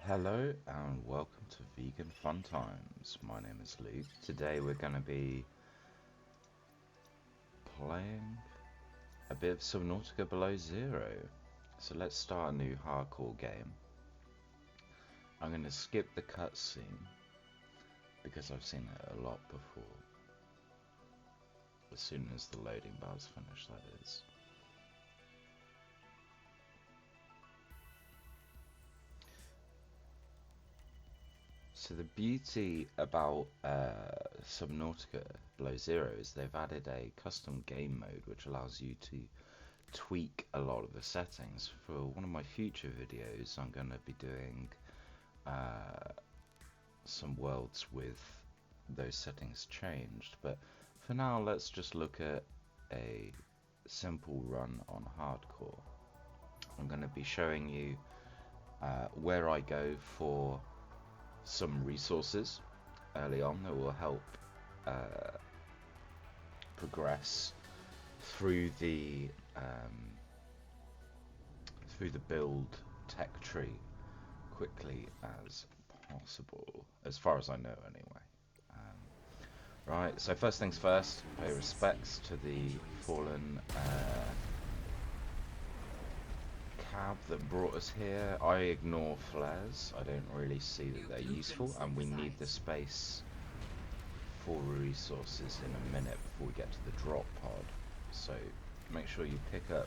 Hello and welcome to Vegan Fun Times. My name is Luke. Today we're going to be playing a bit of Subnautica Below Zero. So let's start a new hardcore game. I'm going to skip the cutscene because I've seen it a lot before. As soon as the loading bar's finished, that is. So the beauty about Subnautica Below Zero is they've added a custom game mode which allows you to tweak a lot of the settings. For one of my future videos I'm going to be doing some worlds with those settings changed, but for now let's just look at a simple run on hardcore. I'm going to be showing you where I go for some resources early on that will help progress through the build tech tree quickly as possible, as far as I know anyway. Right, so first things first, pay respects to the fallen cab that brought us here. I ignore flares. I don't really see that they're useful, and we need the space for resources in a minute before we get to the drop pod. So make sure you pick up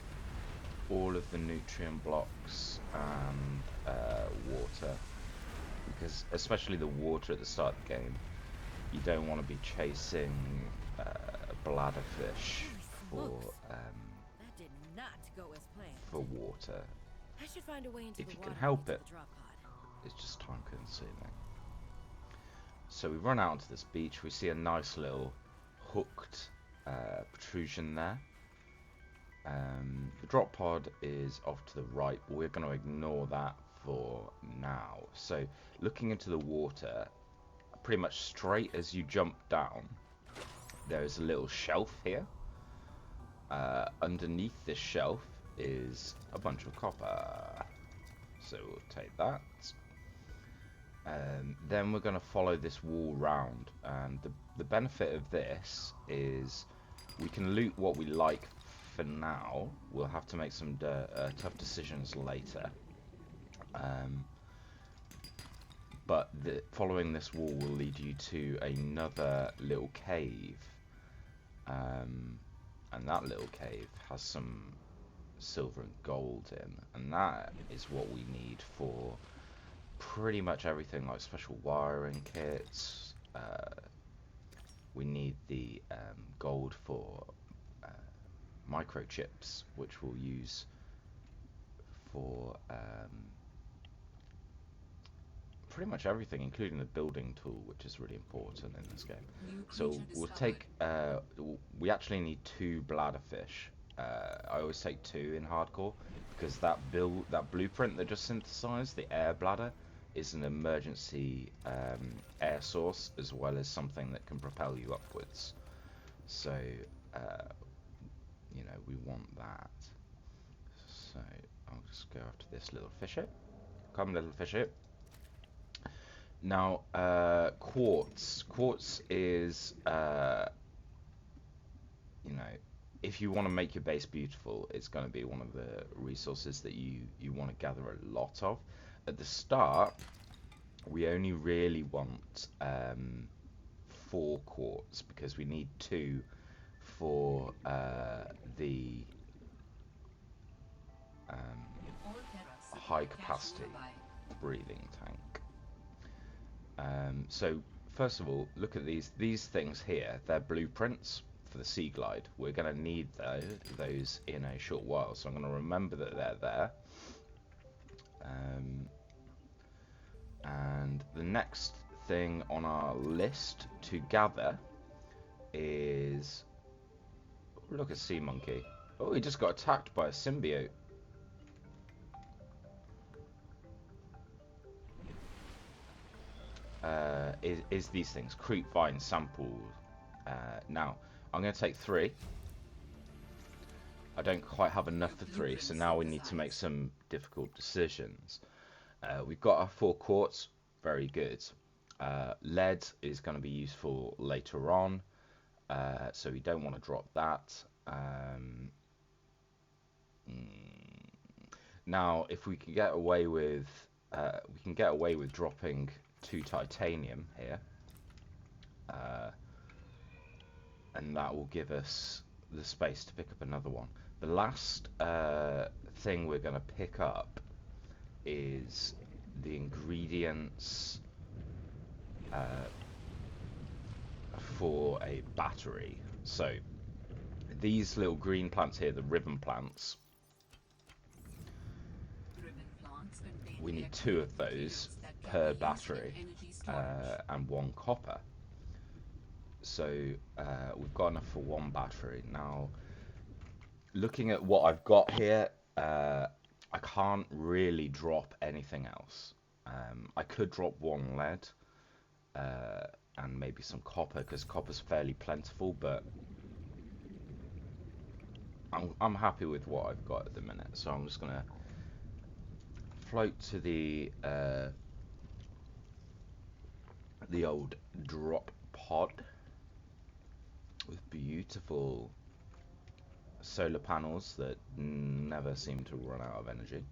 all of the nutrient blocks and water, because especially the water at the start of the game, you don't want to be chasing bladderfish for water. I should find a way into if the you water can help to it. the drop pod. It's just time consuming. So we run out onto this beach, we see a nice little hooked protrusion there. The drop pod is off to the right, but we're going to ignore that for now. So looking into the water, pretty much straight as you jump down, there's a little shelf here. Underneath this shelf is a bunch of copper, so we'll take that. Then we're going to follow this wall round, and the benefit of this is we can loot what we like for now. We'll have to make some tough decisions later, but following this wall will lead you to another little cave, and that little cave has some silver and gold in, and that is what we need for pretty much everything, like special wiring kits. We need the gold for microchips, which we'll use for pretty much everything, including the building tool, which is really important in this game. So we'll take we actually need 2 bladderfish. I always take 2 in hardcore because that blueprint that just synthesized, the air bladder, is an emergency air source, as well as something that can propel you upwards. So you know, we want that. So I'll just go after this little fisher. Come, little fisher. Now, quartz. Quartz is, you know, if you want to make your base beautiful, it's going to be one of the resources that you want to gather a lot of. At the start, we only really want 4 quartz, because we need 2 for the high capacity breathing tank. So first of all, look at these things here. They're blueprints for the Sea Glide. We're going to need those in a short while, so I'm going to remember that they're there. And the next thing on our list to gather is, oh, look, a sea monkey. Oh, he just got attacked by a symbiote. Is these things, creep vine samples. Now I'm going to take 3. I don't quite have enough for 3, so now we need to make some difficult decisions. We've got our 4 quartz, very good. Lead is going to be useful later on, so we don't want to drop that. Now, if we can get away with, dropping 2 titanium here, and that will give us the space to pick up another one. The last thing we're going to pick up is the ingredients for a battery. So these little green plants here, the ribbon plants, we need 2 of those per battery, and 1 copper. So we've got enough for 1 battery. Now, looking at what I've got here, I can't really drop anything else. I could drop 1 lead and maybe some copper, because copper's fairly plentiful, but I'm happy with what I've got at the minute. So I'm just gonna float to the old drop pod with beautiful solar panels that never seem to run out of energy.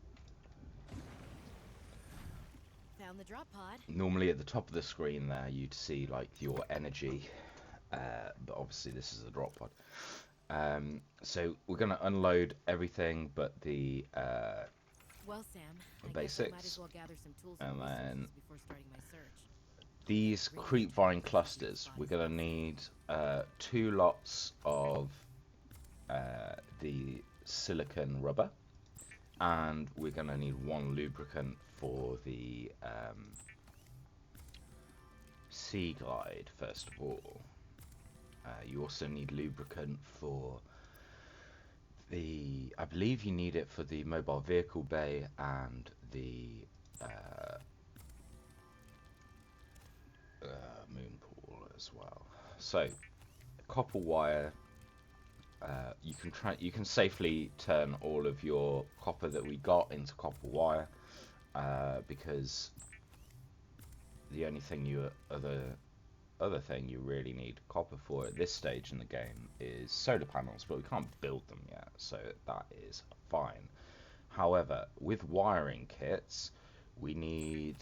Found the drop pod. Normally at the top of the screen there you'd see like your energy, but obviously this is a drop pod. So we're going to unload everything but the well, Sam, basics, might as well gather some tools and then before starting my search. These creepvine clusters, we're going to need 2 lots of the silicon rubber, and we're going to need 1 lubricant for the sea glide first of all. You also need lubricant for the, I believe you need it for the mobile vehicle bay and the moon pool as well. So copper wire, you can safely turn all of your copper that we got into copper wire, because the only thing other thing you really need copper for at this stage in the game is solar panels, but we can't build them yet, so that is fine. However, with wiring kits, we need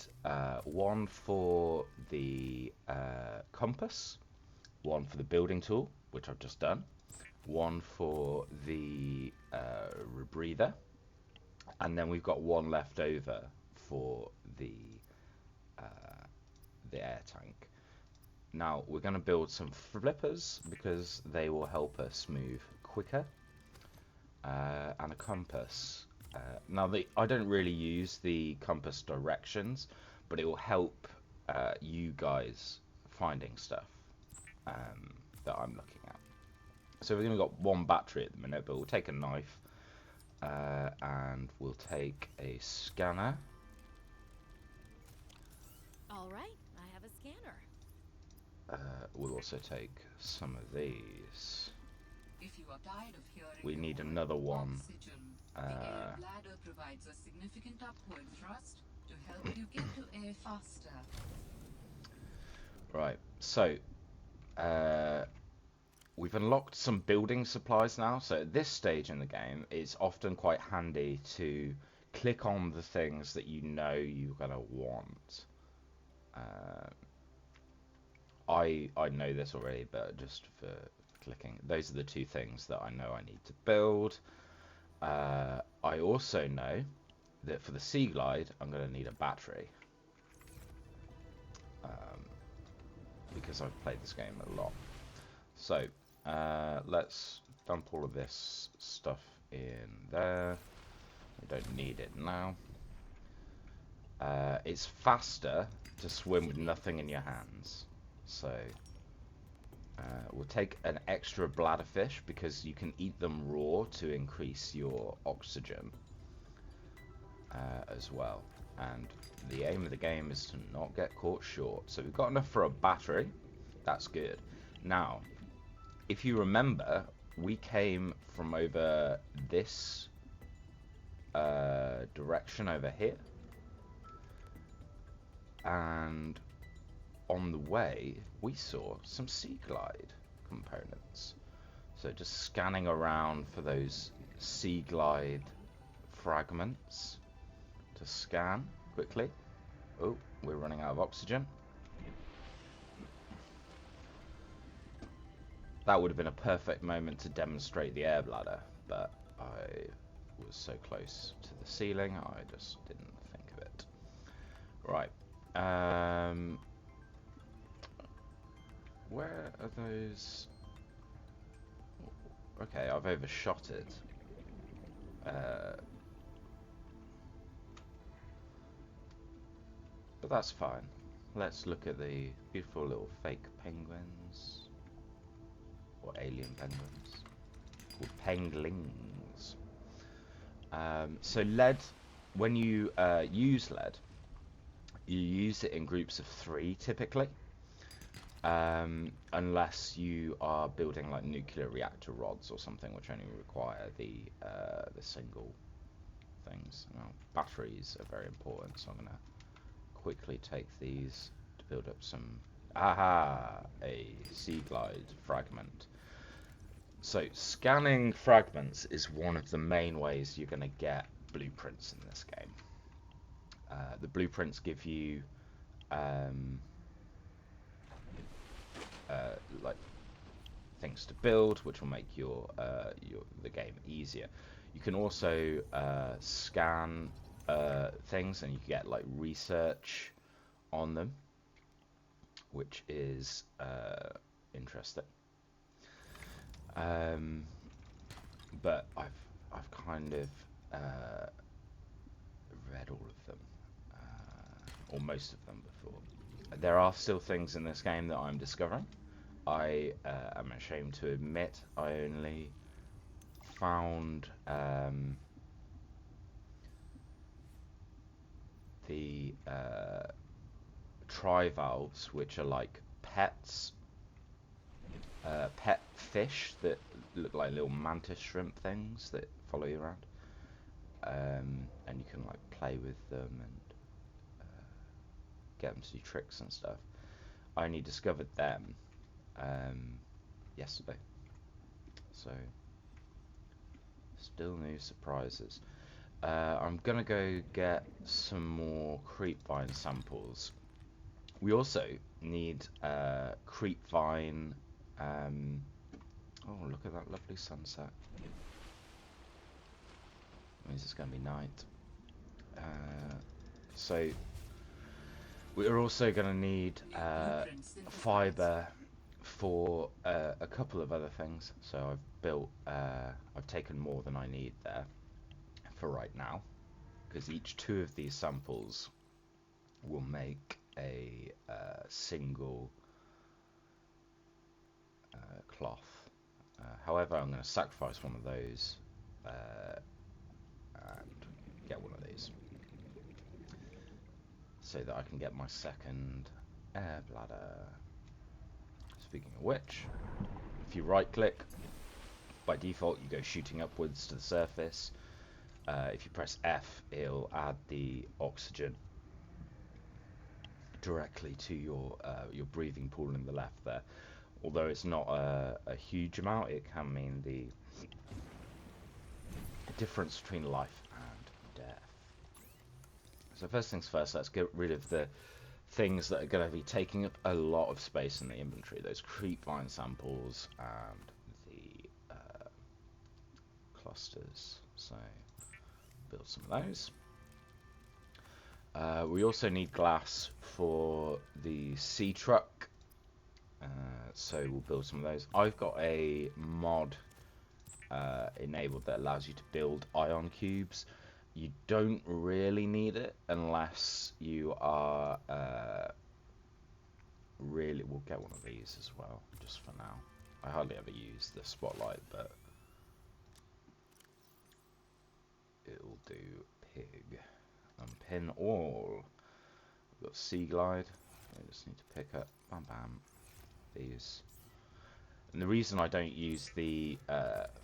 1 for the compass, 1 for the building tool, which I've just done, 1 for the rebreather, and then we've got 1 left over for the air tank. Now we're going to build some flippers because they will help us move quicker, and a compass. Now I don't really use the compass directions, but it will help you guys finding stuff that I'm looking at. So we've only got 1 battery at the minute, but we'll take a knife, and we'll take a scanner. All right, I have a scanner. We'll also take some of these. If you are tired of hearing We need another one. oxygen, the air bladder provides a significant upward thrust to help you get to air faster. Right, so we've unlocked some building supplies now. So at this stage in the game, it's often quite handy to click on the things that you know you're gonna want. I know this already, but just for clicking, those are the 2 things that I know I need to build. I also know that for the sea glide, I'm going to need a battery, because I've played this game a lot. So let's dump all of this stuff in there. We don't need it now. It's faster to swim with nothing in your hands. So we'll take an extra bladderfish because you can eat them raw to increase your oxygen as well. And the aim of the game is to not get caught short. So we've got enough for a battery. That's good. Now, if you remember, we came from over this direction over here. And on the way, we saw some Sea Glide components. So just scanning around for those Sea Glide fragments to scan quickly. Oh, we're running out of oxygen. That would have been a perfect moment to demonstrate the air bladder, but I was so close to the ceiling, I just didn't think of it. Right. Where are those? Okay, I've overshot it. But that's fine. Let's look at the beautiful little fake penguins. Or alien penguins. Called penglings. So lead, when you use lead, you use it in groups of 3 typically. Unless you are building like nuclear reactor rods or something, which only require the single things. Now, batteries are very important, so I'm going to quickly take these to build up some... Aha! A Sea Glide fragment. So scanning fragments is one of the main ways you're going to get blueprints in this game. The blueprints give you like things to build, which will make the game easier. You can also scan things, and you can get like research on them, which is interesting. But I've kind of read all of them, or most of them before. There are still things in this game that I'm discovering. I am ashamed to admit I only found the trivalves, which are like pets, pet fish that look like little mantis shrimp things that follow you around, and you can like play with them and get them to do tricks and stuff. I only discovered them yesterday, so still new surprises. I'm gonna go get some more creepvine samples. We also need creepvine. Oh, look at that lovely sunset. Means it's gonna be night. So we're also gonna need fiber for a couple of other things. So I've taken more than I need there for right now, because each 2 of these samples will make a single cloth. However, I'm going to sacrifice one of those and get one of these, so that I can get my second air bladder. Speaking of which, if you right click, by default you go shooting upwards to the surface. If you press F, it'll add the oxygen directly to your breathing pool in the left there. Although it's not a huge amount, it can mean the difference between life and death. So first things first, let's get rid of the things that are going to be taking up a lot of space in the inventory. Those creepvine samples and the clusters. So build some of those. We also need glass for the Seatruck, so we'll build some of those. I've got a mod enabled that allows you to build ion cubes. You don't really need it unless you are really... We'll get one of these as well, just for now. I hardly ever use the spotlight, but it'll do pig. Unpin all. We've got Sea Glide. I just need to pick up, bam bam, these. And the reason I don't use the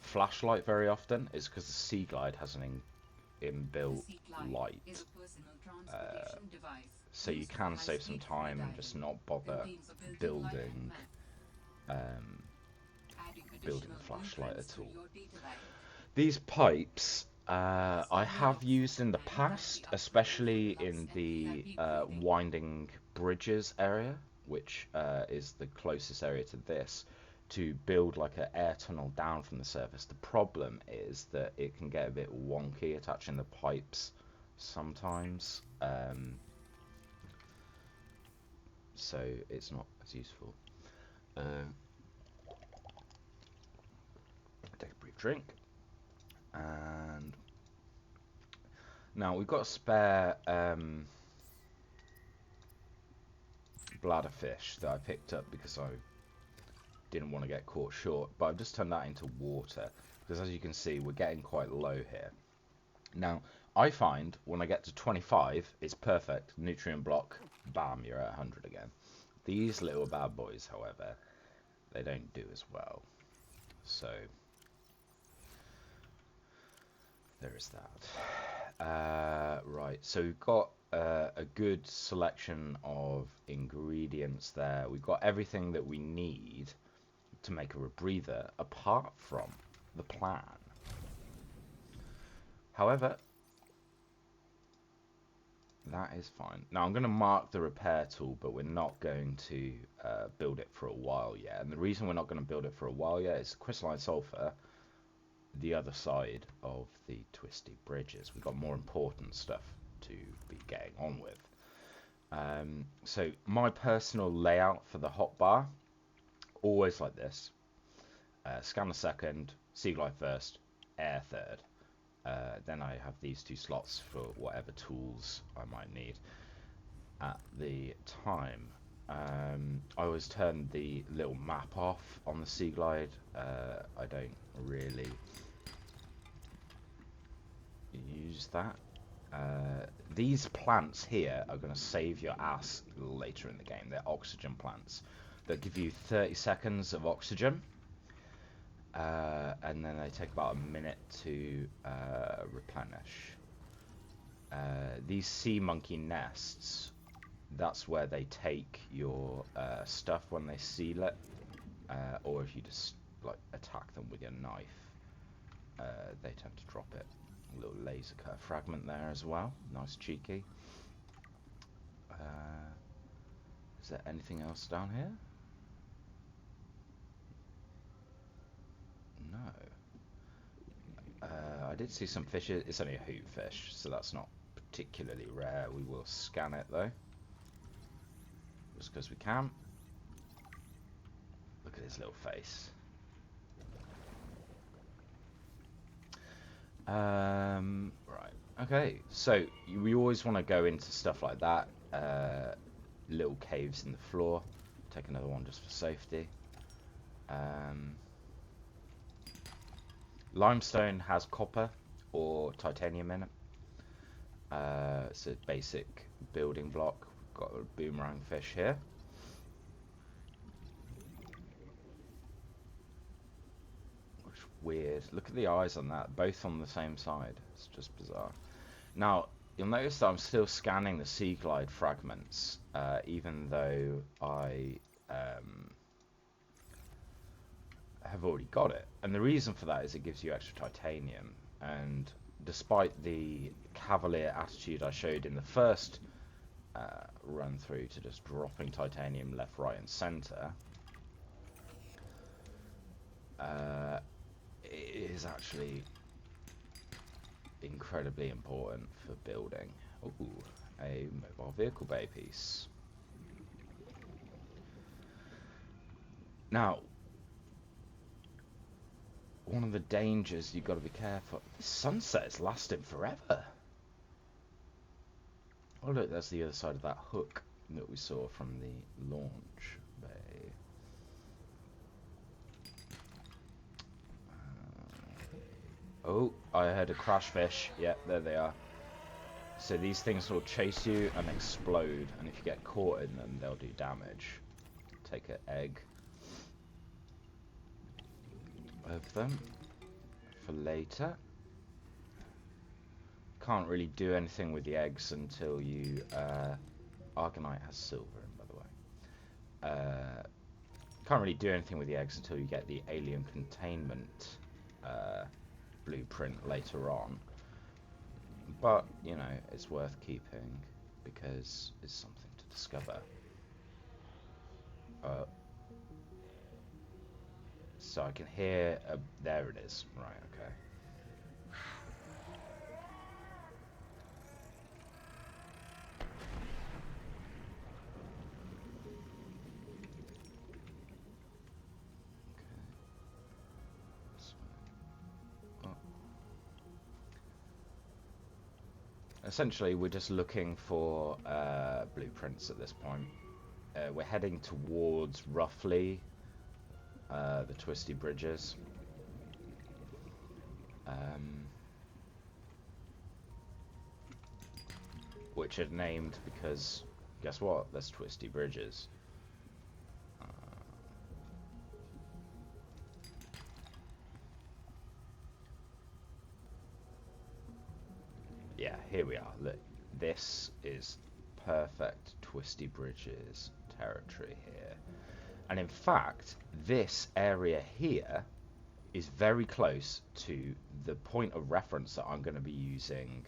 flashlight very often is because the Sea Glide has an inbuilt light so you can save some time and just not bother building building a flashlight at all. These pipes I have used in the past, especially in the winding bridges area, which is the closest area to this, to build like an air tunnel down from the surface. The problem is that it can get a bit wonky attaching the pipes sometimes, so it's not as useful. Take a brief drink, and now we've got a spare bladder fish that I picked up because I didn't want to get caught short, but I've just turned that into water because, as you can see, we're getting quite low here. Now I find when I get to 25 it's perfect, nutrient block, bam, you're at 100 again. These little bad boys, however, they don't do as well, so there is that. Right, so we've got a good selection of ingredients there. We've got everything that we need to make a rebreather apart from the plan. However, that is fine. Now I'm going to mark the repair tool, but we're not going to build it for a while yet. And the reason we're not going to build it for a while yet is crystalline sulfur, the other side of the twisty bridges. We've got more important stuff to be getting on with. So my personal layout for the hotbar, always like this: scanner second, sea glide first, air third. Then I have these two slots for whatever tools I might need at the time. I always turn the little map off on the sea glide. I don't really use that. These plants here are going to save your ass later in the game. They're oxygen plants that give you 30 seconds of oxygen, and then they take about a minute to replenish. These sea monkey nests, that's where they take your stuff when they seal it, or if you just like attack them with your knife, they tend to drop it. A little laser cut fragment there as well, nice cheeky. Is there anything else down here? No. I did see some fishes. It's only a hoot fish, so that's not particularly rare. We will scan it though, just because we can. Look at his little face. Right, okay, so we always want to go into stuff like that, little caves in the floor. Take another one just for safety. Limestone has copper or titanium in it. It's a basic building block. We've got a boomerang fish here. Weird. Look at the eyes on that, both on the same side. It's just bizarre. Now, you'll notice that I'm still scanning the sea glide fragments, even though I have already got it. And the reason for that is it gives you extra titanium. And despite the cavalier attitude I showed in the first run through to just dropping titanium left, right, and center, it is actually incredibly important for building. Ooh, a mobile vehicle bay piece. Now, one of the dangers you've got to be careful. The sunset is lasting forever. Oh look, that's the other side of that hook that we saw from the launch bay. Oh, I heard a crash fish. Yeah, there they are. So these things will chase you and explode, and if you get caught in them, they'll do damage. Take an egg of them for later. Can't really do anything with the eggs until you Argonite has silver in, by the way. Can't really do anything with the eggs until you get the alien containment blueprint later on. But, you know, it's worth keeping because it's something to discover. So I can hear... there it is. Right, okay. Essentially, we're just looking for blueprints at this point. We're heading towards, roughly, the twisty bridges. Which are named because, guess what? There's twisty bridges. Yeah, here we are. Look, this is perfect twisty bridges territory here. And in fact, this area here is very close to the point of reference that I'm going to be using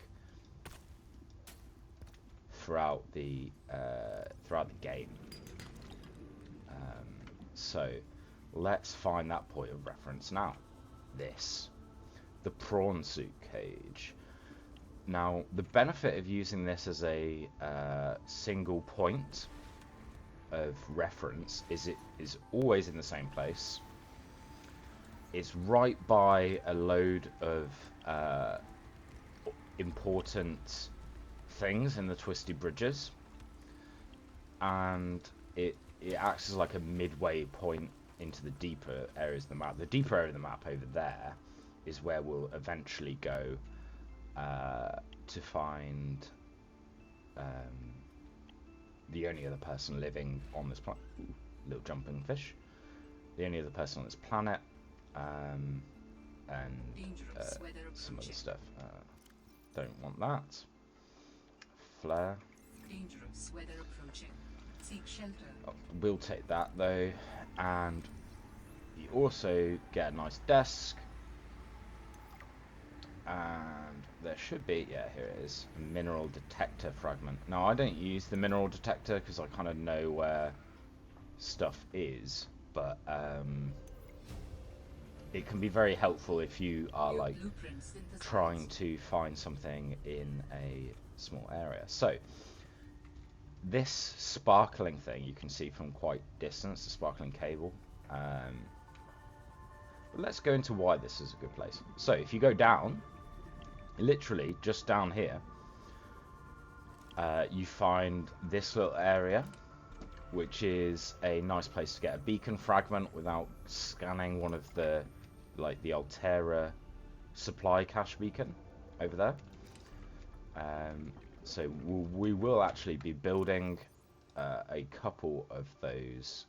throughout the game. So let's find that point of reference now. The prawn suit cage. Now, the benefit of using this as a single point of reference is it is always in the same place. It's right by a load of important things in the twisty bridges, and it acts as like a midway point into the deeper areas of the map. The deeper area of the map over there is where we'll eventually go to find the only other person living on this planet. Little jumping fish. The only other person on this planet, and some other stuff. Don't want that. Flare. Dangerous weather approaching. Seek shelter. Oh, we'll take that though, and you also get a nice desk. And there should be, yeah, here it is, a mineral detector fragment. Now, I don't use the mineral detector because I kind of know where stuff is, but it can be very helpful if you are like trying to find something in a small area. So this sparkling thing you can see from quite distance, the sparkling cable. But let's go into why this is a good place. So if you go down, literally just down here, you find this little area, which is a nice place to get a beacon fragment without scanning one of the, like the Altera supply cache beacon over there. So we will actually be building a couple of those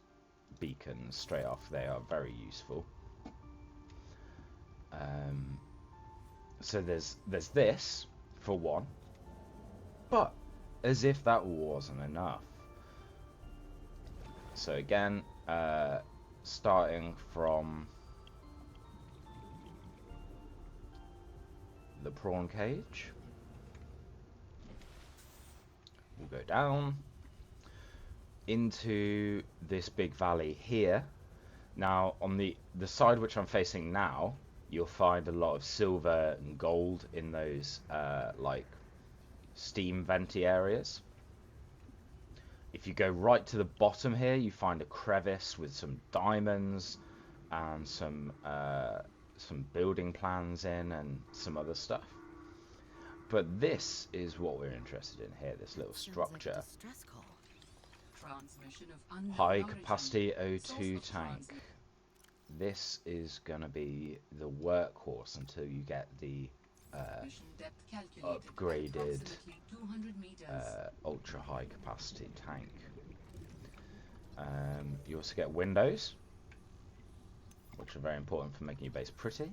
beacons straight off. They are very useful. So there's this for one, but as if that wasn't enough. So again, starting from the prawn cage, we'll go down into this big valley here. Now on the side which I'm facing now, you'll find a lot of silver and gold in those like steam venty areas. If you go right to the bottom here, you find a crevice with some diamonds and some building plans in and some other stuff. But this is what we're interested in here, this little structure. High capacity O2 tank. This is going to be the workhorse until you get the upgraded ultra high capacity tank. You also get windows, which are very important for making your base pretty.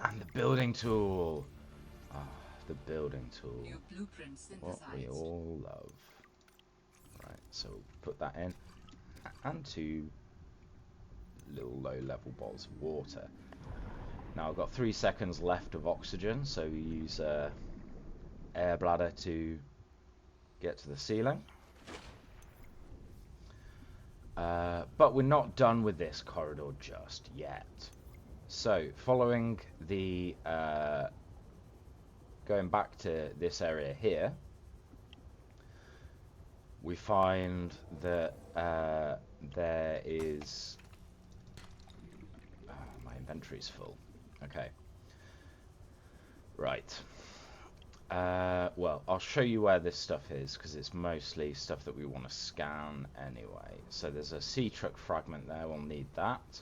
And the building tool. Ah, the building tool. What we all love. So we'll put that in, and 2 little low-level bottles of water. Now I've got 3 seconds left of oxygen, so we use air bladder to get to the ceiling. But we're not done with this corridor just yet. So following the going back to this area here, we find that there is my inventory's full. Okay. Right. Well, I'll show you where this stuff is, because it's mostly stuff that we want to scan anyway. So there's a Seatruck fragment there, we'll need that.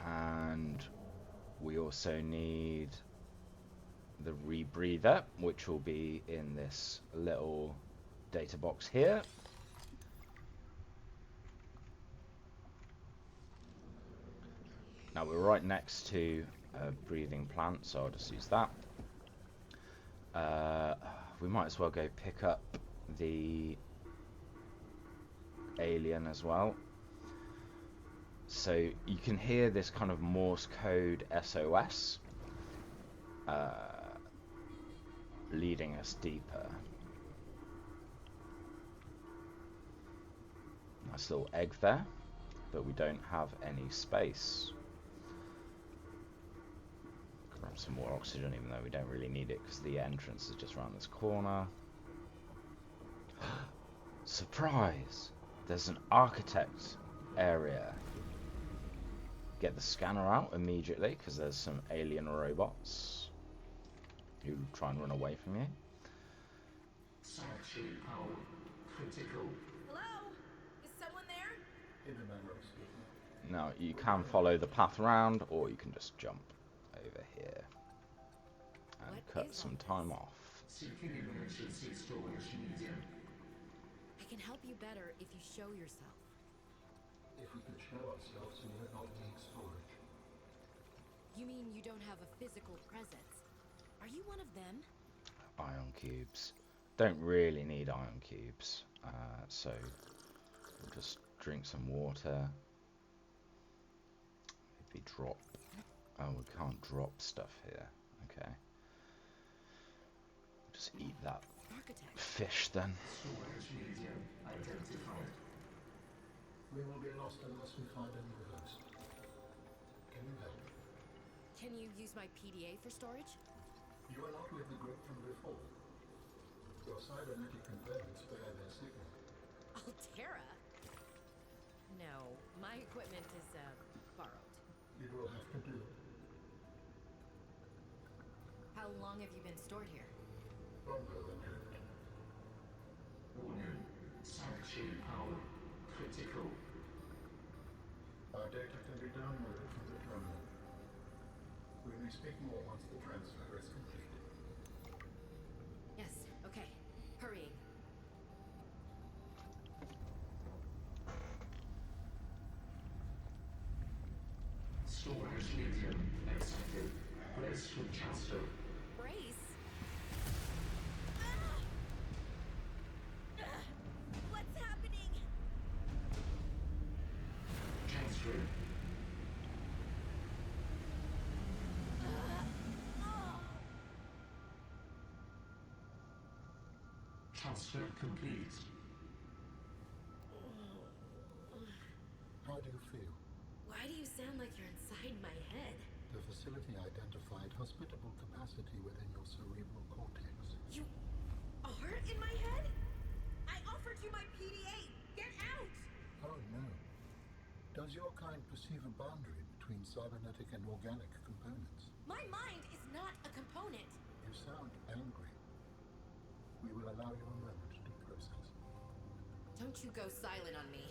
And we also need the rebreather, which will be in this little data box here. Now we're right next to a breathing plant, so I'll just use that. We might as well go pick up the alien as well. So you can hear this kind of Morse code SOS leading us deeper. Nice little egg there, but we don't have any space. Grab some more oxygen, even though we don't really need it, because the entrance is just around this corner. Surprise! There's an architect area. Get the scanner out immediately, because there's some alien robots who try and run away from you. Sanctuary power critical. Hello? Is someone there? In a manner of speaking. Now, you can follow the path around, or you can just jump over here and What cut is some all time this? off. Seeking emergency storage medium. I can help you better if you show yourself. If we could show ourselves, we would not need storage. You mean you don't have a physical presence? Are you one of them? Ion cubes. Don't really need ion cubes, so we'll just drink some water. Maybe drop. Oh, we can't drop stuff here. Okay. Just eat that Architect. fish then. Storage medium identified. We will be lost unless we find a new host. Can you help? Can you use my PDA for storage? You are not with the group from before. Your cybernetic components bear their signal. Altera? No, my equipment is, borrowed. It will have to do. How long have you been stored here? Longer than hoped. Warning. Sanctuary power critical. Our data can be downloaded from the terminal. We may speak more once the transfer is complete. Yes, okay. Hurrying. Storage medium accepted. Brace for transfer. Brace? What's happening? Transfer. Transfer complete. How do you feel? Why do you sound like you're inside my head? The facility identified hospitable capacity within your cerebral cortex. You are in my head? I offered you my PDA! Get out! Oh no. Does your kind perceive a boundary between cybernetic and organic components? My mind is not a component. You sound angry. We will allow you a moment to process. Don't you go silent on me.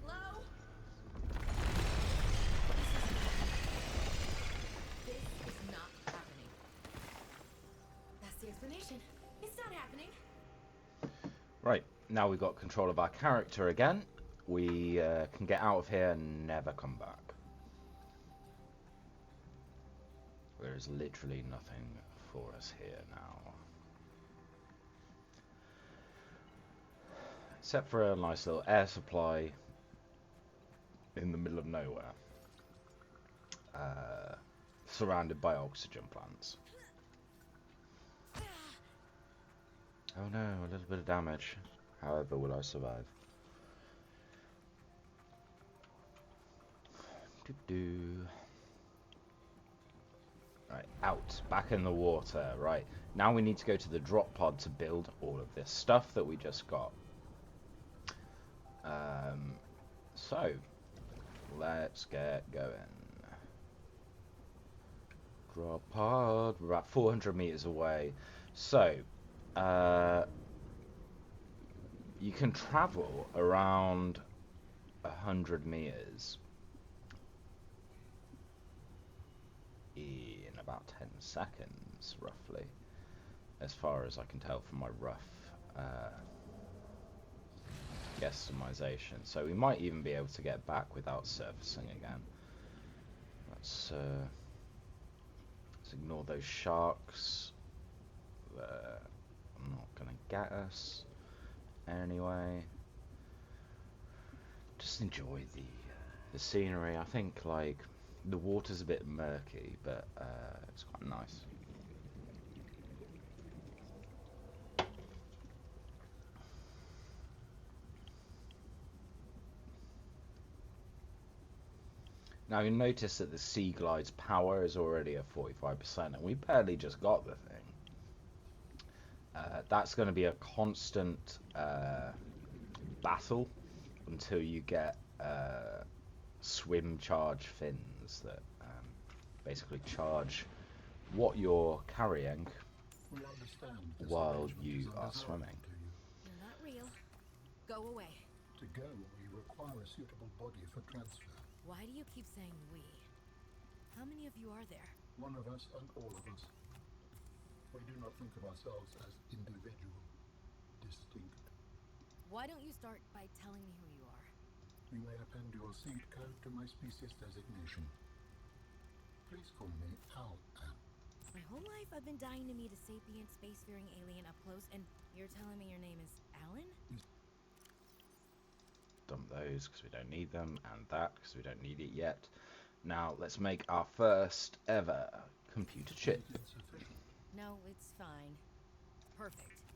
Hello? This is not happening. That's the explanation. It's not happening. Right, now we've got control of our character again. We can get out of here and never come back. There is literally nothing for us here now. Except for a nice little air supply in the middle of nowhere. Surrounded by oxygen plants. Oh no, a little bit of damage. However, will I survive? Doo-doo. Right, out. Back in the water. Right, now we need to go to the drop pod to build all of this stuff that we just got. So, let's get going. Drop pod. We're about 400 meters away. So, you can travel around 100 meters in about 10 seconds, roughly, as far as I can tell from my rough guesstimation. So we might even be able to get back without surfacing again. Let's ignore those sharks. They're not gonna get us anyway. Just enjoy the scenery. I think like the water's a bit murky, but it's quite nice. Now you'll notice that the Sea Glide's power is already at 45%, and we barely just got the thing. That's going to be a constant battle until you get swim charge fins that basically charge what you're carrying while you are swimming. You're not real. Go away. To go, we require a suitable body for transfer. Why do you keep saying we? How many of you are there? One of us and all of us. We do not think of ourselves as individual, distinct. Why don't you start by telling me who you are? You may append your seed code to my species designation. Please call me Al. My whole life I've been dying to meet a sapient spacefaring alien up close, and you're telling me your name is Alan? Dump those because we don't need them, and that because we don't need it yet. Now let's make our first ever computer chip. No, it's fine. Perfect.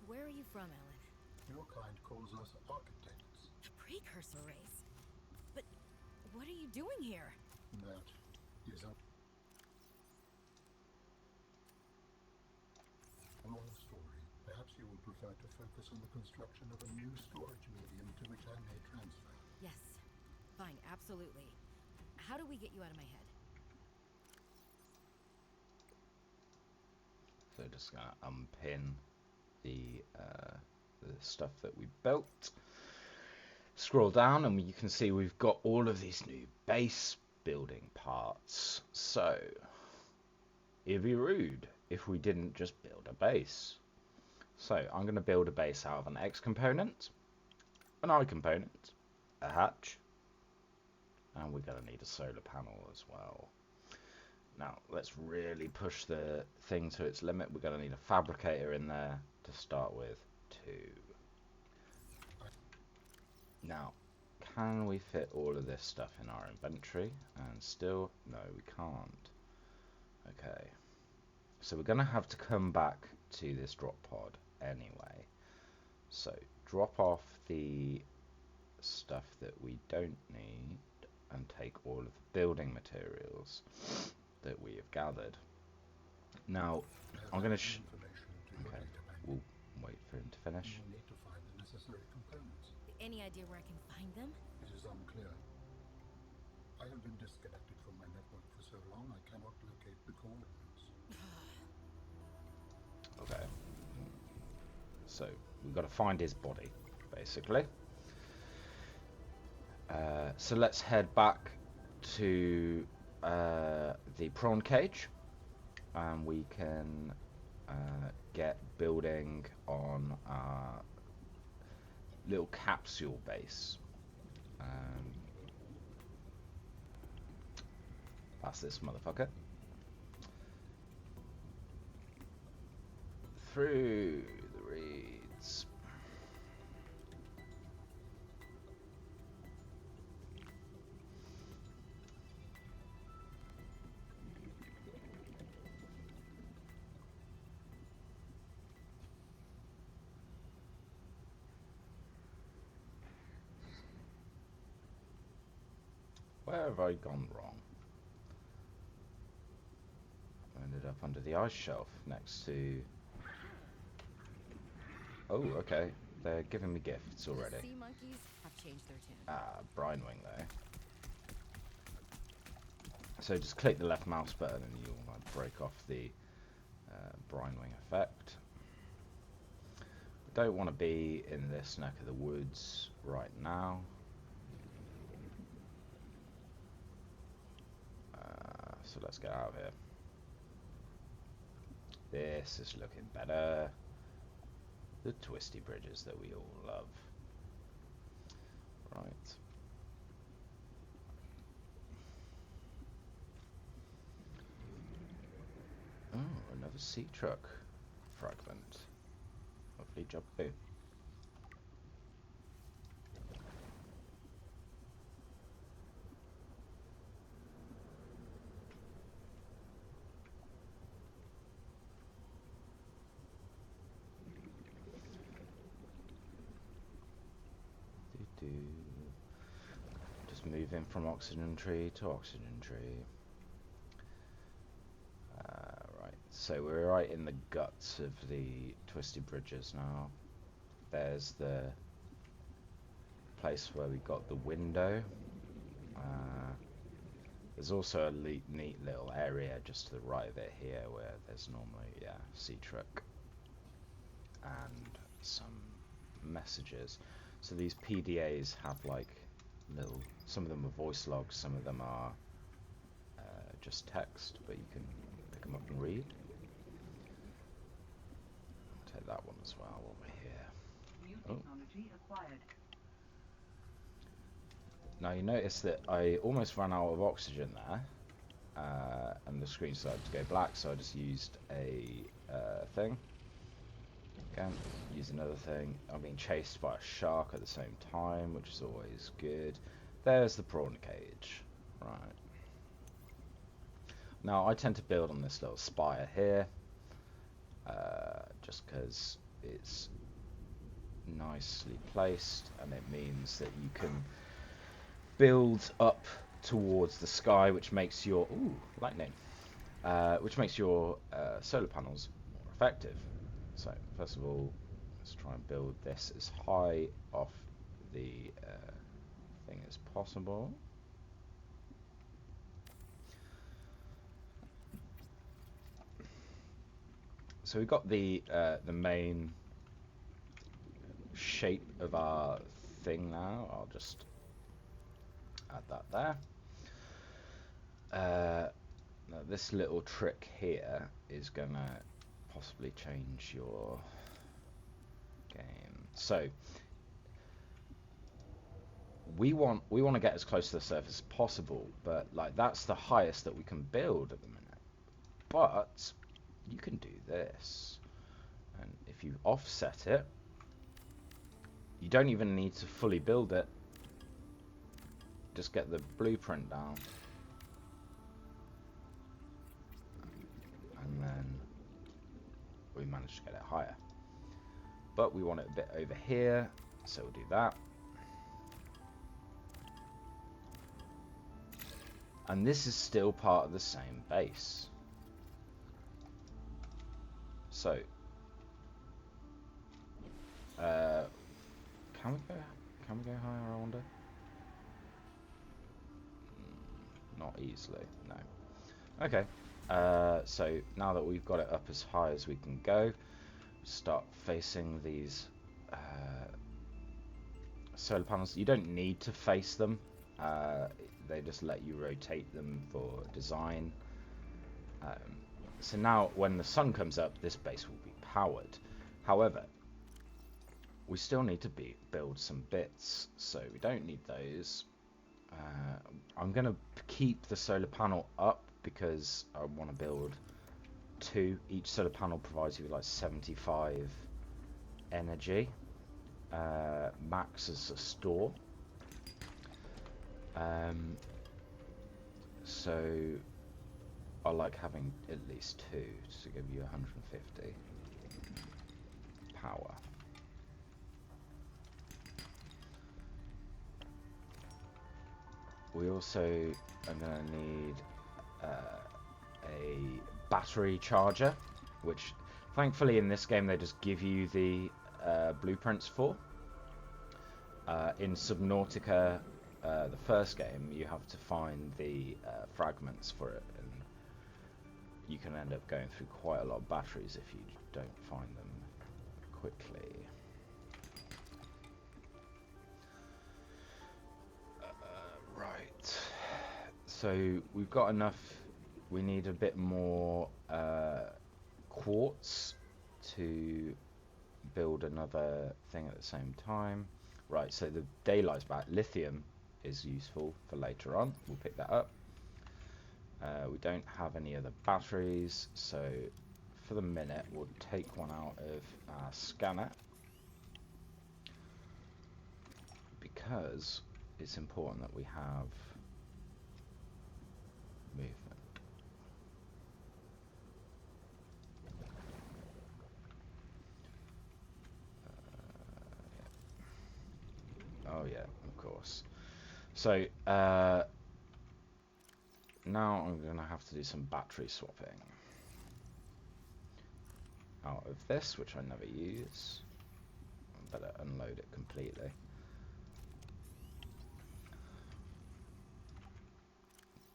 Where are you from, Alan? Your kind calls us architects. The precursor race. But what are you doing here? That is a long story. Perhaps you would prefer to focus on the construction of a new storage medium to which I may transfer. Yes. Fine, absolutely. How do we get you out of my head? So just gonna unpin the stuff that we built. Scroll down and you can see we've got all of these new base building parts. So it'd be rude if we didn't just build a base. So I'm going to build a base out of an X component, an Y component, a hatch, and we're going to need a solar panel as well. Now let's really push the thing to its limit. We're going to need a fabricator in there to start with, too. Now, can we fit all of this stuff in our inventory? And still, no, we can't. Okay. So we're going to have to come back to this drop pod anyway. So drop off the stuff that we don't need and take all of the building materials that we have gathered. Now, I'm going to okay, we'll wait for him to finish. You need to find the necessary components. Any idea where I can find them? It is unclear. I have been disconnected from my network for so long I cannot locate the coordinates. Okay. So we've got to find his body, basically. So let's head back to the prawn cage, and we can get building on our little capsule base. That's this motherfucker. through the reeds. Where have I gone wrong? I ended up under the ice shelf next to... Oh, okay. They're giving me gifts already. The sea monkeys have changed their tune. Ah, brine wing though. So just click the left mouse button and you'll like, break off the brine wing effect. We don't want to be in this neck of the woods right now. So let's get out of here. This is looking better. The twisty bridges that we all love. Right. Oh, another Seatruck fragment. Lovely job too. Just moving from oxygen tree to oxygen tree. Right, so we're right in the guts of the twisty bridges now. There's the place where we got the window. There's also a neat little area just to the right of it here where there's normally, yeah, Seatruck and some messages. So these PDAs have like little, some of them are voice logs, some of them are just text, but you can pick them up and read. I'll take that one as well while we're here. New technology acquired. Now you notice that I almost ran out of oxygen there, and the screen started to go black, so I just used a thing. Again, use another thing. I'm being chased by a shark at the same time, which is always good. There's the prawn cage. Right. Now I tend to build on this little spire here, just because it's nicely placed, and it means that you can build up towards the sky, which makes your lightning, which makes your solar panels more effective. So first of all, let's try and build this as high off the thing as possible. So we've got the main shape of our thing now. I'll just add that there. Now this little trick here is gonna possibly change your game. So we want to get as close to the surface as possible, but like that's the highest that we can build at the minute. But you can do this, and if you offset it, you don't even need to fully build it. Just get the blueprint down, and then we managed to get it higher. But we want it a bit over here, so we'll do that. And this is still part of the same base. So, can we go higher, I wonder? Not easily, no. Okay, so now that we've got it up as high as we can go, start facing these solar panels. You don't need to face them. They just let you rotate them for design. So now when the sun comes up, this base will be powered. However, we still need to build some bits, so we don't need those. I'm going to keep the solar panel up because I want to build 2. Each solar panel provides you with like 75 energy. Max as a store. So I like having at least 2 to give you 150 power. We also are going to need a battery charger, which thankfully in this game they just give you the blueprints for. In Subnautica, the first game, you have to find the fragments for it, and you can end up going through quite a lot of batteries if you don't find them quickly. Right, so we've got enough. We need a bit more quartz to build another thing at the same time. Right, so the daylight's back. Lithium is useful for later on. We'll pick that up. We don't have any other batteries, so for the minute we'll take one out of our scanner because it's important that we have movement. Oh yeah, of course. So now I'm going to have to do some battery swapping out of this, which I never use. I better unload it completely.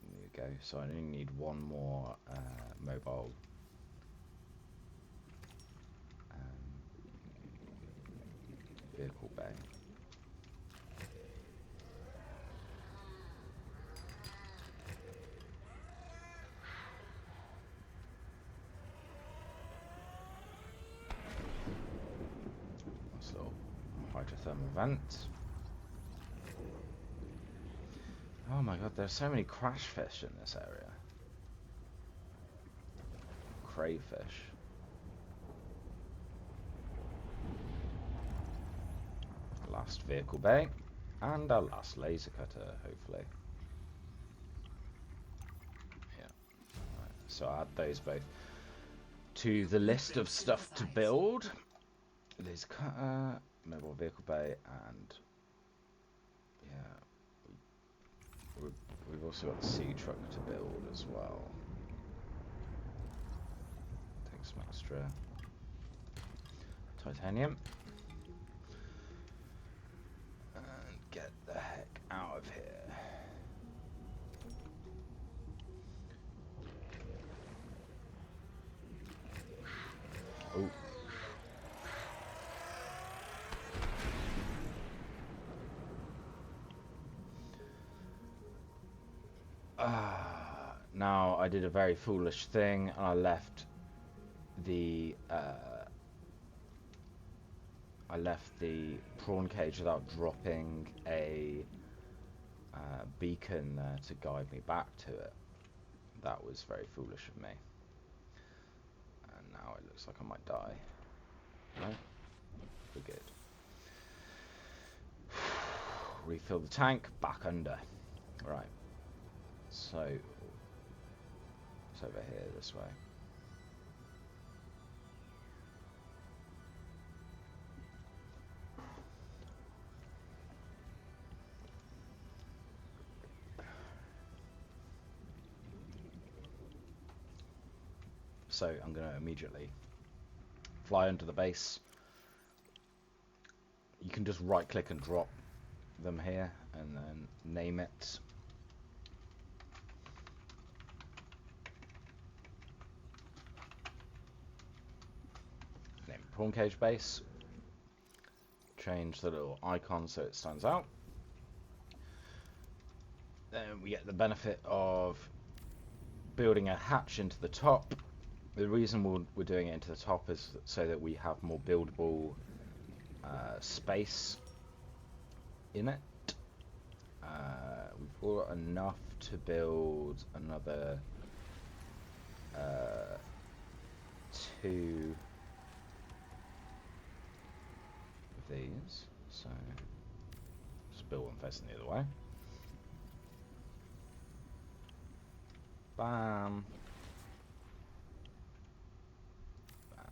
There we go. So I only need one more mobile vehicle bay. Nice little hydrothermal vent. Oh my god, there's so many crash fish in this area. Crayfish. Last vehicle bay. And our last laser cutter, hopefully. Yeah. Right, so I'll add those both to the list of stuff to build. Laser cutter, mobile vehicle bay, and yeah. We've also got the Seatruck to build as well. Take some extra titanium. And get the heck out of here. Oh. Now I did a very foolish thing and I left the prawn cage without dropping a beacon there to guide me back to it. That was very foolish of me. And now it looks like I might die. No? We're good. Refill the tank, back under. Right. So it's over here this way. So I'm going to immediately fly under the base. You can just right click and drop them here and then name it. Name prawn cage base. Change the little icon so it stands out. Then we get the benefit of building a hatch into the top. The reason we're doing it into the top is so that we have more buildable space in it. We've got enough to build another 2 of these. So just build one facing the other way. Bam. Bam.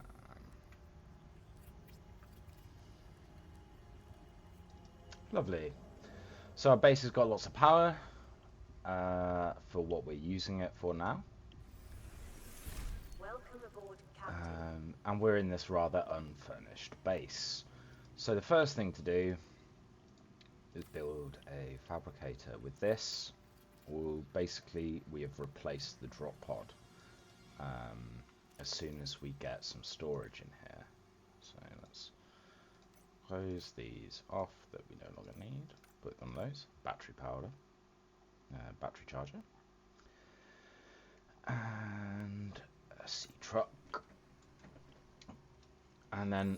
Lovely. So our base has got lots of power for what we're using it for now. Welcome aboard, Captain. And we're in this rather unfurnished base. So the first thing to do is build a fabricator. With this, we have replaced the drop pod as soon as we get some storage in here. So let's close these off that we no longer need. Put on those. Battery powder. Battery charger. And a Seatruck. And then,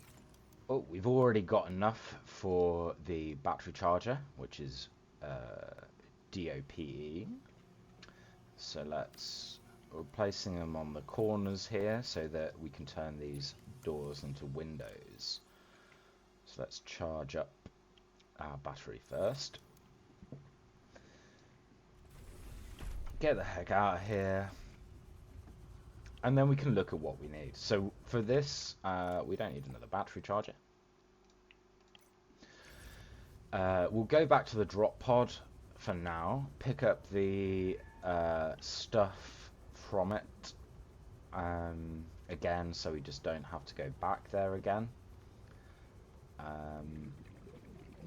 oh, we've already got enough for the battery charger, which is DOPE. So we're placing them on the corners here so that we can turn these doors into windows. So let's charge up our battery first. Get the heck out of here. And then we can look at what we need. So for this, we don't need another battery charger. We'll go back to the drop pod for now. Pick up the stuff from it again, so we just don't have to go back there again.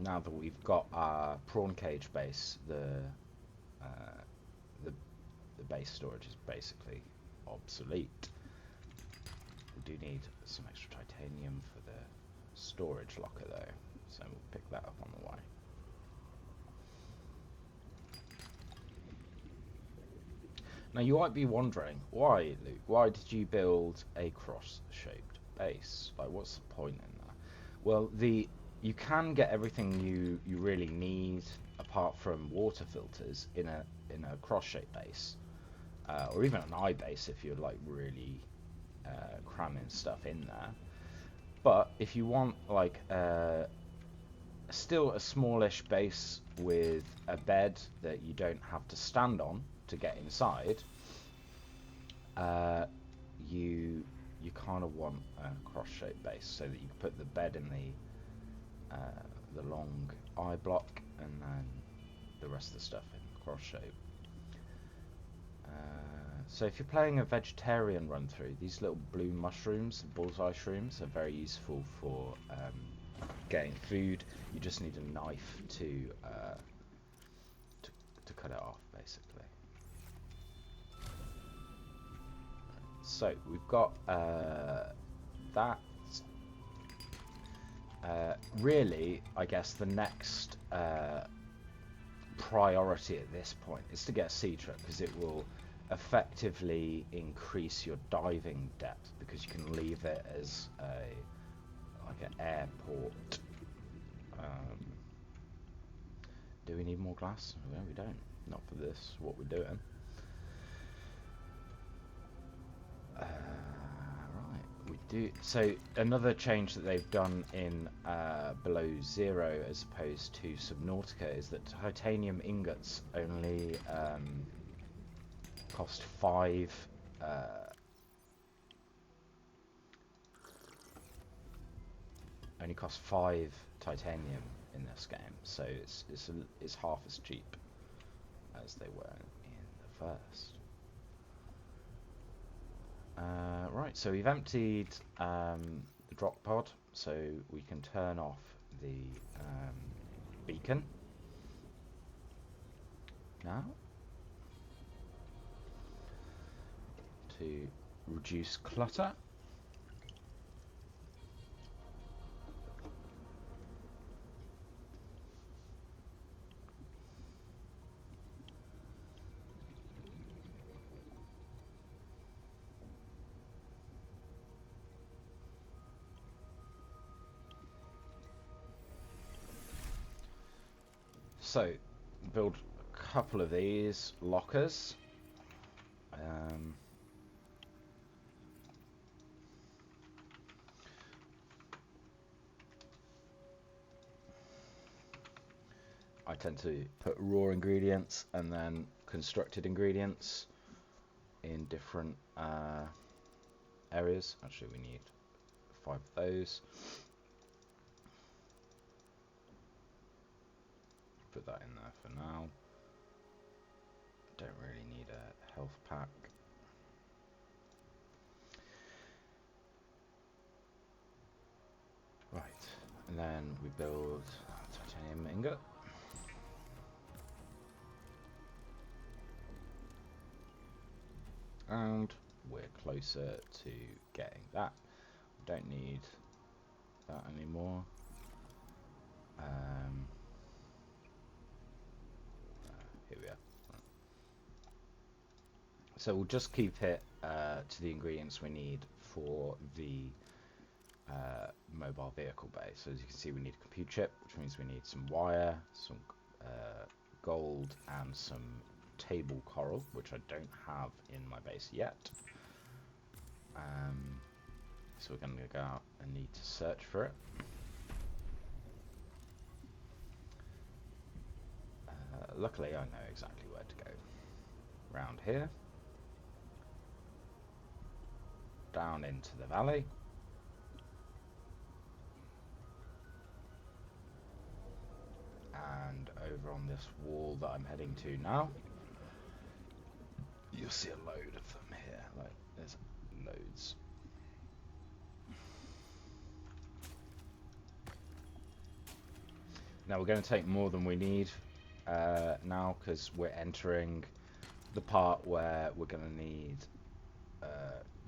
Now that we've got our prawn cage base, the base storage is basically obsolete. We do need some extra titanium for the storage locker though, so we'll pick that up on the way. Now you might be wondering, why, Luke? Why did you build a cross-shaped base? Like, what's the point in that? Well, you can get everything you really need apart from water filters in a cross-shaped base, or even an eye base if you're like really cramming stuff in there. But if you want like still a smallish base with a bed that you don't have to stand on to get inside, you kind of want a cross-shaped base so that you can put the bed in the long eye block and then the rest of the stuff in cross-shape. So if you're playing a vegetarian run-through, these little blue mushrooms, bullseye shrooms, are very useful for getting food. You just need a knife to cut it off, basically. So we've got that. Really, I guess the next priority at this point is to get a Seatruck, because it will effectively increase your diving depth, because you can leave it as like an airport. Do we need more glass? No, we don't. Not for this. What we're doing. Right, we do. So another change that they've done in Below Zero as opposed to Subnautica is that titanium ingots only cost 5 titanium in this game, so it's half as cheap as they were in the first. Right, so we've emptied the drop pod, so we can turn off the beacon now to reduce clutter. So, build a couple of these lockers. I tend to put raw ingredients and then constructed ingredients in different areas. Actually, we need 5 of those. Put that in there for now. Don't really need a health pack. Right, and then we build titanium ingot. And we're closer to getting that. We don't need that anymore. Here we are. So we'll just keep it to the ingredients we need for the mobile vehicle base. So as you can see, we need a compute chip, which means we need some wire, some gold, and some table coral, which I don't have in my base yet. So we're going to go out and need to search for it. Luckily, I know exactly where to go. Round here, down into the valley, and over on this wall that I'm heading to now, you'll see a load of them here. Like, there's loads. Now we're going to take more than we need now, because we're entering the part where we're going to need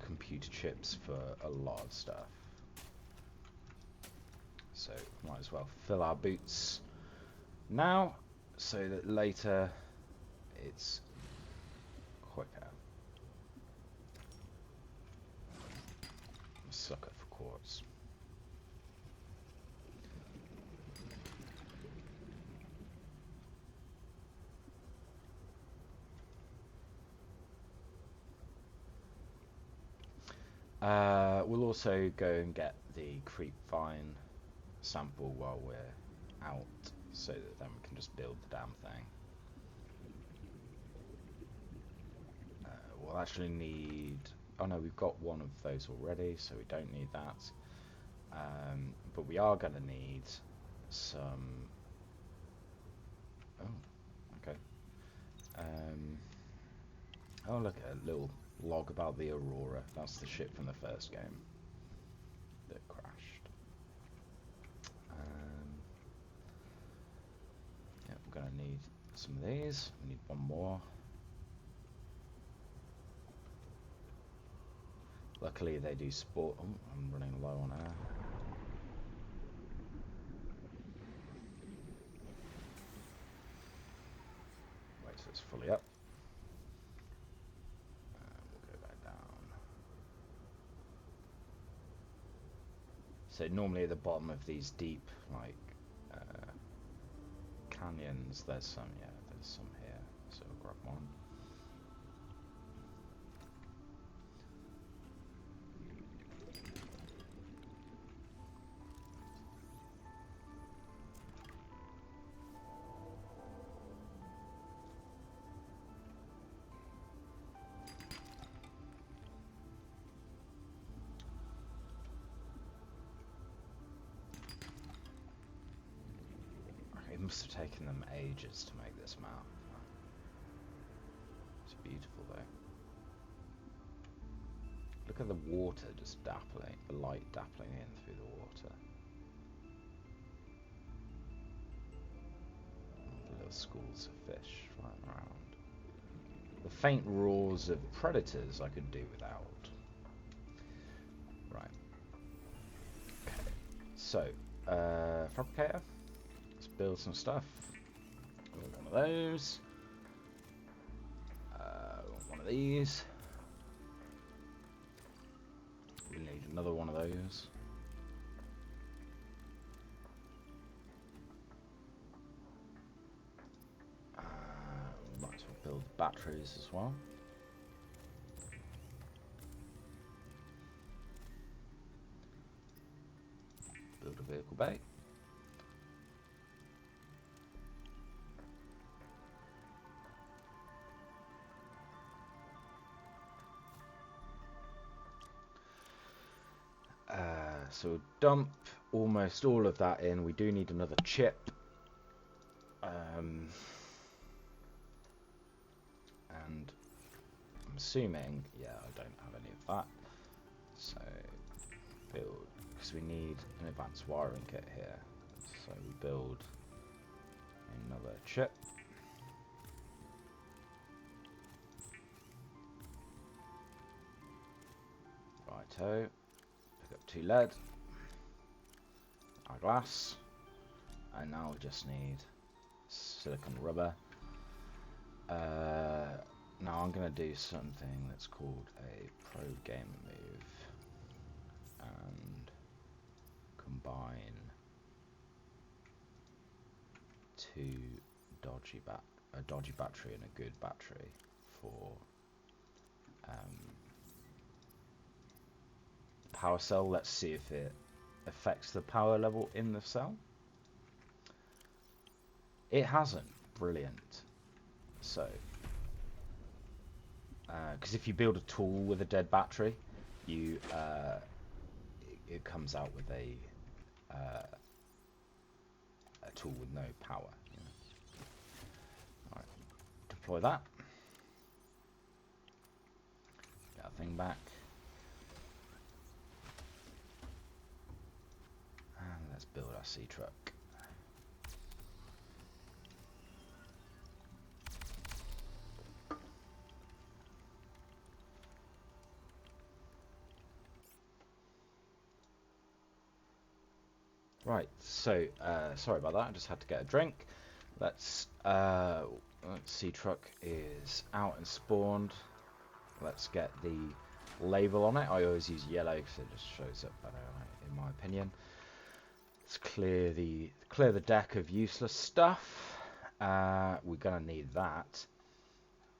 computer chips for a lot of stuff. So might as well fill our boots now, so that later it's quicker. I'm a sucker for quartz. We'll also go and get the creep vine sample while we're out, so that then we can just build the damn thing. We'll actually need... oh no, we've got one of those already, so we don't need that. But we are going to need some... oh, okay. Oh, look at a little log about the Aurora. That's the ship from the first game that crashed. Yeah, we're going to need some of these. We need one more. Luckily they do sport... oh, I'm running low on air. Wait, so it's fully up. We'll go back down. So normally at the bottom of these deep, like, canyons, there's some, yeah, there's some here. So we'll grab one. It must have taken them ages to make this map. It's beautiful though. Look at the water just dappling, the light dappling in through the water. The little schools of fish flying around. The faint roars of predators I could do without. Right. Okay. So, fabricator. Let's build some stuff. One of those. One of these. We need another one of those. Might as well build batteries as well. Build a vehicle bay. So we'll dump almost all of that in. We do need another chip. And I'm assuming, yeah, I don't have any of that. So build, because we need an advanced wiring kit here. So we build another chip. Righto. Pick up 2 lead. Our glass. And now we just need silicon rubber. Now I'm going to do something that's called a pro gamer move. And combine 2 a dodgy battery and a good battery for power cell. Let's see if it affects the power level in the cell. It hasn't. Brilliant. So, because if you build a tool with a dead battery, you it comes out with a tool with no power. You know. All right, deploy that. Get that thing back. And let's build our Seatruck. Right, so sorry about that. I just had to get a drink. Let's Seatruck is out and spawned. Let's get the label on it. I always use yellow because it just shows up better, in my opinion. Let's clear the deck of useless stuff. We're gonna need that.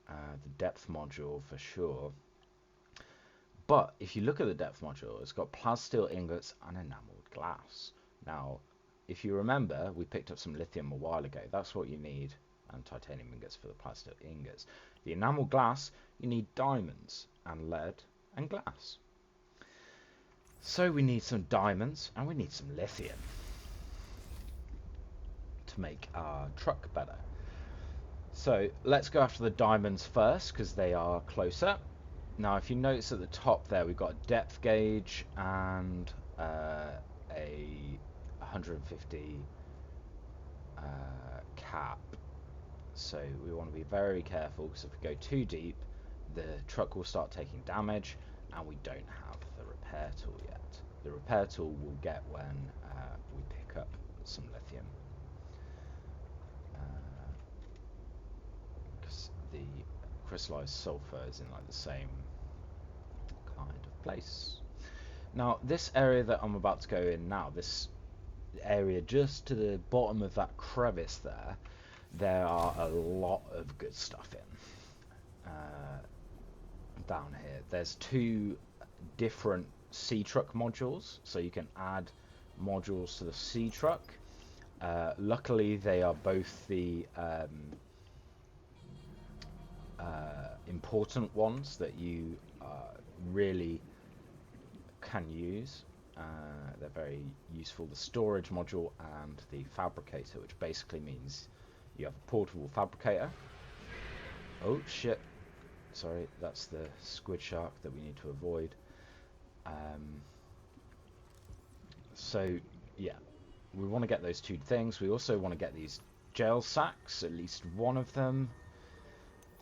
The depth module for sure. But if you look at the depth module, it's got plasteel ingots and enameled glass. Now, if you remember, we picked up some lithium a while ago. That's what you need, and titanium ingots for the plasteel ingots. The enamel glass, you need diamonds and lead and glass. So we need some diamonds and we need some lithium to make our truck better. So let's go after the diamonds first because they are closer. Now, if you notice at the top there, we've got a depth gauge and a 150 cap. So we want to be very careful because if we go too deep, the truck will start taking damage, and we don't have the repair tool yet. The repair tool we'll get when we pick up some lithium. Because the crystallized sulfur is in like the same kind of place. Now, this area that I'm about to go in now, this area just to the bottom of that crevice there are a lot of good stuff in. Down here, there's 2 different Seatruck modules, so you can add modules to the Seatruck. Luckily, they are both the important ones that you really can use. They're very useful. The storage module and the fabricator, which basically means you have a portable fabricator. Oh shit, sorry, that's the squid shark that we need to avoid. So yeah, we want to get those 2 things. We also want to get these gel sacks, at least one of them,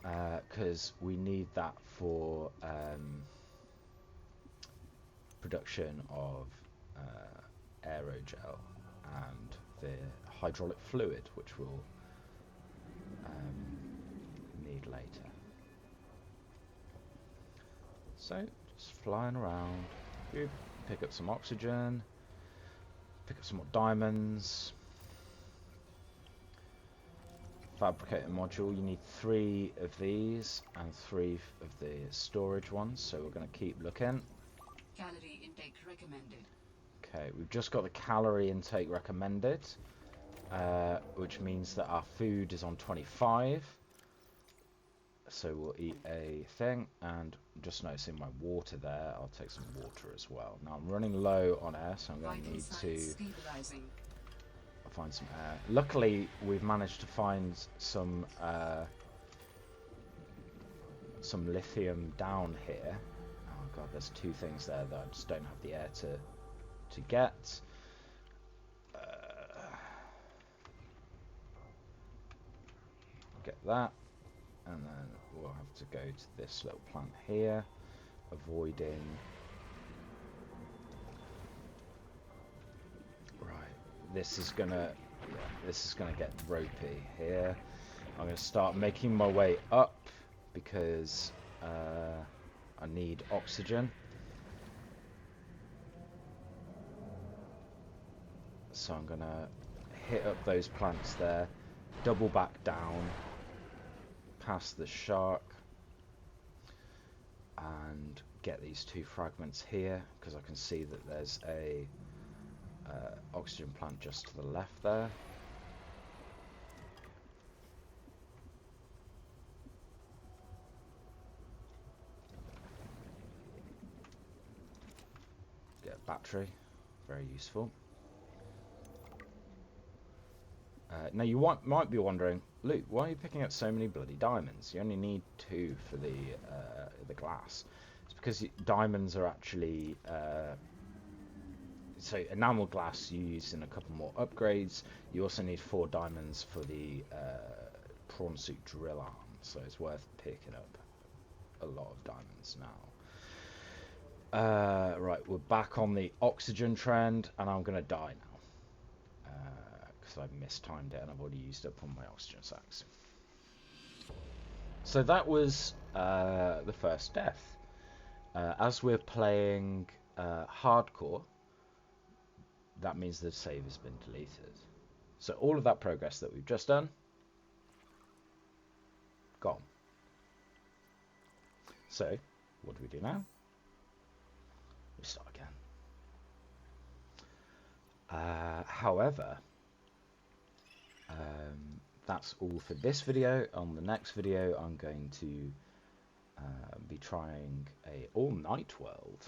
because we need that for production of aerogel and the hydraulic fluid, which we'll need later. So, just flying around, pick up some oxygen, pick up some more diamonds. Fabricator module, you need 3 of these and 3 of the storage ones, so we're going to keep looking. Calorie intake recommended. Okay, we've just got the calorie intake recommended, which means that our food is on 25. So we'll eat a thing, and just noticing my water there, I'll take some water as well. Now I'm running low on air, so I'm going to Vital need signs to stabilizing. find some air. Luckily, we've managed to find some lithium down here. Oh god, there's two things there that I just don't have the air to get. Get that, and then we'll have to go to this little plant here, avoiding. Right, this is gonna get ropey here. I'm gonna start making my way up because I need oxygen. So I'm gonna hit up those plants there, double back down, past the shark, and get these two fragments here, because I can see that there's a oxygen plant just to the left there. Get a battery, very useful. Now you might be wondering, Luke, why are you picking up so many bloody diamonds? You only need 2 for the glass. It's because diamonds are actually so enamel glass you use in a couple more upgrades. You also need 4 diamonds for the prawn suit drill arm, so it's worth picking up a lot of diamonds now. Right, we're back on the oxygen trend, and I'm gonna die now. I've mistimed it and I've already used up all my oxygen sacks. So that was the first death. As we're playing hardcore, that means the save has been deleted. So all of that progress that we've just done, gone. So what do we do now? We start again. However, that's all for this video. On the next video, I'm going to be trying a all-night world.